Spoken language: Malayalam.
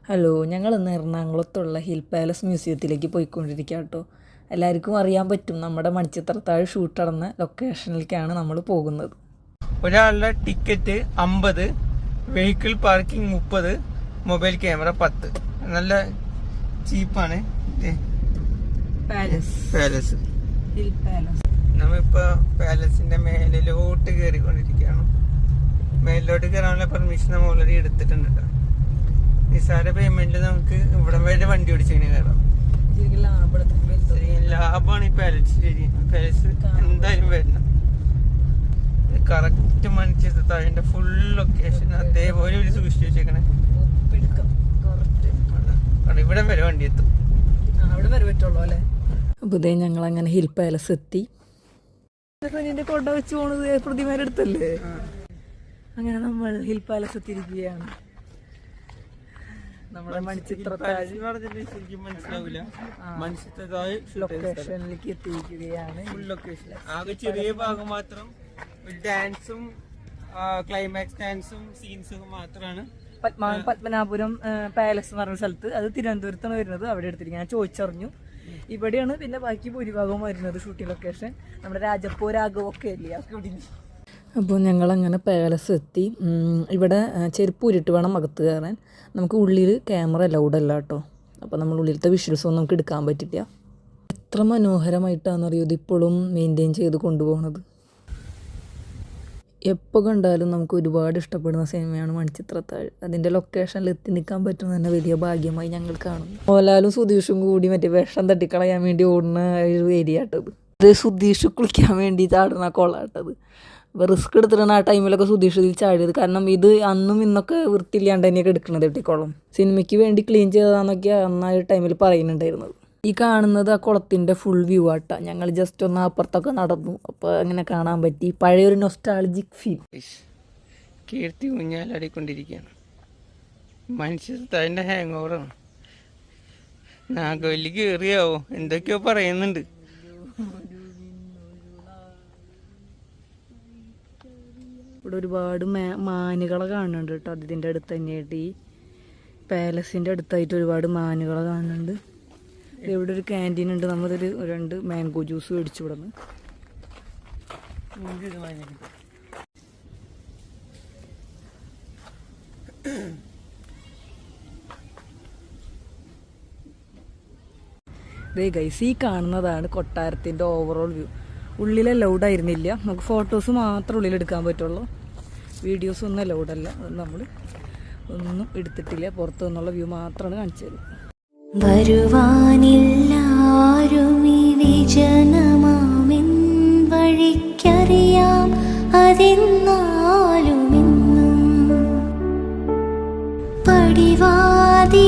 ഹലോ, ഞങ്ങളിന്ന് എറണാകുളത്തുള്ള ഹിൽ പാലസ് മ്യൂസിയത്തിലേക്ക് പോയിക്കൊണ്ടിരിക്കുക കേട്ടോ. എല്ലാവർക്കും അറിയാൻ പറ്റും, നമ്മുടെ മണിച്ചിത്രത്താഴ് ഷൂട്ട് നടന്ന ലൊക്കേഷനിലേക്കാണ് നമ്മൾ പോകുന്നത്. ഒരാളുടെ ticket 50, vehicle parking 30, mobile camera 10. നല്ല ചീപ്പാണ്. Palace hill palace. നമ്മിപ്പോ പാലസിന്റെ മേലിലോട്ട് കയറിക്കൊണ്ടിരിക്കുകയാണ്. മേലിലോട്ട് കയറാനുള്ള പെർമിഷൻ നമ്മൾ ഓൾറെഡി എടുത്തിട്ടുണ്ട് കേട്ടോ. നിസാര പേയ്മെന്റിൽ നമുക്ക് ഇവിടെ വരെ വണ്ടി ഓടിച്ചതിന് കയറാം. ലാഭമാണ് ഈ പാലസ്. ശരി, പാലസ് എന്തായാലും വരണം. കറക്റ്റ് മണിച്ചിത്രത്താഴിന്റെ ഫുൾ ലൊക്കേഷൻ അതേപോലെ ഒരു സൂക്ഷിച്ചു വെച്ചേക്കണേ. ഇവിടെ വരെ വണ്ടി എത്തും. അവിടെ വരെ പറ്റുള്ളൂ അല്ലേ. അപ്പോൾ ഇതേ ഞങ്ങളങ്ങനെ ഹിൽ പാലസ് എത്തി. കൊട വെച്ച് പോണത് പ്രതിമയുടെ അടുത്തല്ലേ. അങ്ങനെ നമ്മൾ ഹിൽ പാലസ് എത്തിയിരിക്കുകയാണ്. നമ്മുടെ മണിച്ചിത്രത്താഴ് മനസ്സിലാവില്ല. ലൊക്കേഷനിലേക്ക് എത്തിയിരിക്കുകയാണ്. ഫുൾ ലൊക്കേഷൻ ആകെ ചെറിയ ഭാഗം മാത്രം ഡാൻസും ക്ലൈമാക്സ് ഡാൻസും സീൻസും മാത്രമാണ്. പത്മനാഭപുരം പാലസ് എന്ന് പറഞ്ഞ സ്ഥലത്ത്, അത് തിരുവനന്തപുരത്താണ് വരുന്നത്. അവിടെ എടുത്തിരിക്കുക. ഞാൻ ചോദിച്ചറിഞ്ഞു, ഇവിടെയാണ്. പിന്നെ ബാക്കി ഭൂരിഭാഗവും വരുന്നത് ഷൂട്ടിംഗ് ലൊക്കേഷൻ നമ്മുടെ രാജപ്പോ രാഘവൊക്കെ അല്ലേ. അപ്പോൾ ഞങ്ങളങ്ങനെ പാലസ് എത്തി. ഇവിടെ ചെരുപ്പ് ഊരിട്ട് വേണം അകത്ത് കയറാൻ. നമുക്ക് ഉള്ളിൽ ക്യാമറ അലൗഡ് അല്ല കേട്ടോ. അപ്പോൾ നമ്മൾ ഉള്ളിലത്തെ വിഷ്വൽസൊന്നും നമുക്ക് എടുക്കാൻ പറ്റില്ല. എത്ര മനോഹരമായിട്ടാണെന്നറിയോ ഇതിപ്പോഴും മെയിൻറ്റെയിൻ ചെയ്ത് കൊണ്ടുപോകുന്നത്. എപ്പോൾ കണ്ടാലും നമുക്ക് ഒരുപാട് ഇഷ്ടപ്പെടുന്ന സിനിമയാണ് മണിച്ചിത്രത്താഴ്. അതിൻ്റെ ലൊക്കേഷനിൽ എത്തി നിൽക്കാൻ പറ്റുന്ന തന്നെ വലിയ ഭാഗ്യമായി ഞങ്ങൾ കാണുന്നു. മോഹൻലാലും സുധീഷും കൂടി മറ്റേ വിഷം തട്ടിക്കളയാൻ വേണ്ടി ഓടുന്ന ഒരു ഏരിയ ആട്ടത്. ഇത് സുധീഷ് കുളിക്കാൻ വേണ്ടി ചാടുന്ന കൊളാട്ടത്. അപ്പോൾ റിസ്ക് എടുത്തിട്ടാണ് ആ ടൈമിലൊക്കെ സുധീഷ് ഇതിൽ ചാടിയത്. കാരണം ഇത് അന്നും ഇന്നൊക്കെ വൃത്തിയില്ലാണ്ട് തന്നെയൊക്കെ എടുക്കണത് കുളം. സിനിമയ്ക്ക് വേണ്ടി ക്ലീൻ ചെയ്തതാന്നൊക്കെ അന്ന് ആ ടൈമിൽ പറയുന്നുണ്ടായിരുന്നത്. ഈ കാണുന്നത് ആ കുളത്തിൻ്റെ ഫുൾ വ്യൂ ആട്ടാ. ഞങ്ങൾ ജസ്റ്റ് ഒന്ന് അപ്പുറത്തൊക്കെ നടന്നു. അപ്പോൾ അങ്ങനെ കാണാൻ പറ്റി പഴയൊരു നൊസ്റ്റാൾജിക് ഫീൽ. കീർത്തി ഊഞ്ഞാലാടിക്കൊണ്ടിരിക്കുകയാണ്. മനുഷ്യൻ്റെ ഹാങ് ഓവറാണ്. നാഗവല്ലി കയറിയാവോ എന്തൊക്കെയോ പറയുന്നുണ്ട്. ഇവിടെ ഒരുപാട് മാനുകളെ കാണുന്നുണ്ട് കേട്ടോ. അതിൻ്റെ അടുത്ത് തന്നെയായിട്ട് ഈ പാലസിൻ്റെ അടുത്തായിട്ട് ഒരുപാട് മാനുകളെ കാണുന്നുണ്ട്. ഇവിടെ ഒരു ക്യാൻറ്റീൻ ഉണ്ട്. നമ്മളൊരു 2 മാംഗോ ജ്യൂസ് മേടിച്ചു വിടുന്നു. ദേ ഗൈസ്, ഈ കാണുന്നതാണ് കൊട്ടാരത്തിൻ്റെ ഓവറോൾ വ്യൂ. ഉള്ളിൽ അലൗഡ് ആയിരുന്നില്ല. നമുക്ക് ഫോട്ടോസ് മാത്രമേ ഉള്ളിലെടുക്കാൻ പറ്റുള്ളൂ. വീഡിയോസ് ഒന്നും അലൗഡല്ല. അത് നമ്മൾ ഒന്നും എടുത്തിട്ടില്ല. പുറത്തു നിന്നുള്ള വ്യൂ മാത്രമാണ് കാണിച്ചു തരുന്നത്. വരുവാനില്ലാരും ഈ വിജനമാമിൻ വഴിക്കറിയാം അതെന്നാലുമെന്നും പടിവാതിലോളം